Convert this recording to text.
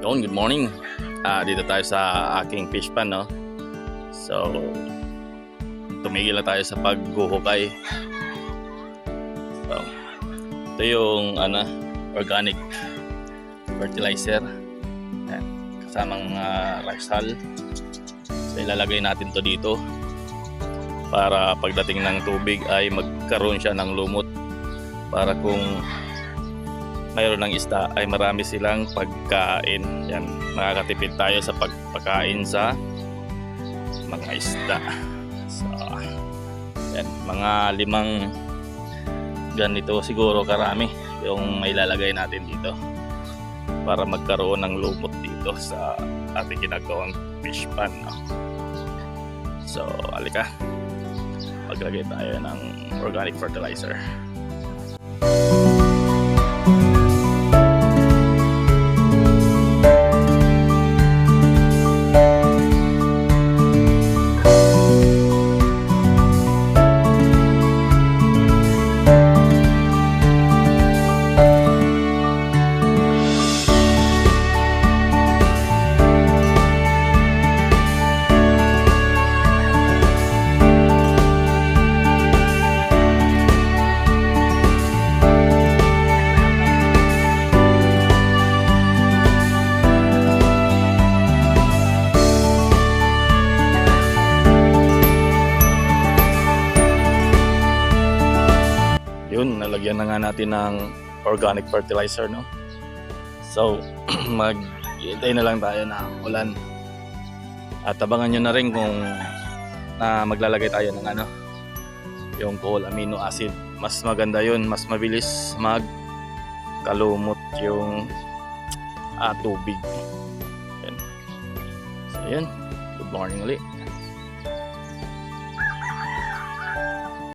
Yun, good morning. Dito tayo sa aking fish pan, no? So, tumigil na tayo sa paghuhukay. So, ito yung organic fertilizer. Yan, kasamang rice hull. So, ilalagay natin to dito para pagdating ng tubig ay magkaroon siya ng lumot para kung mayroon ng isda ay marami silang pagkain. Yan, makakatipid tayo sa pagpakain sa mga isda. So, yan, mga 5 ganito siguro karami yung mailalagay natin dito para magkaroon ng lumot dito sa ating ginagawang fish pan, no? So, alika, maglagay tayo ng organic fertilizer. Yun, nalagyan na nga natin ng organic fertilizer, no? So, mag-iintay na lang tayo na ulan. At abangan nyo na rin kung maglalagay tayo ng yung coal amino acid. Mas maganda yun, mas mabilis magkalumot yung tubig. Yan. So, yun. Good morning ulit.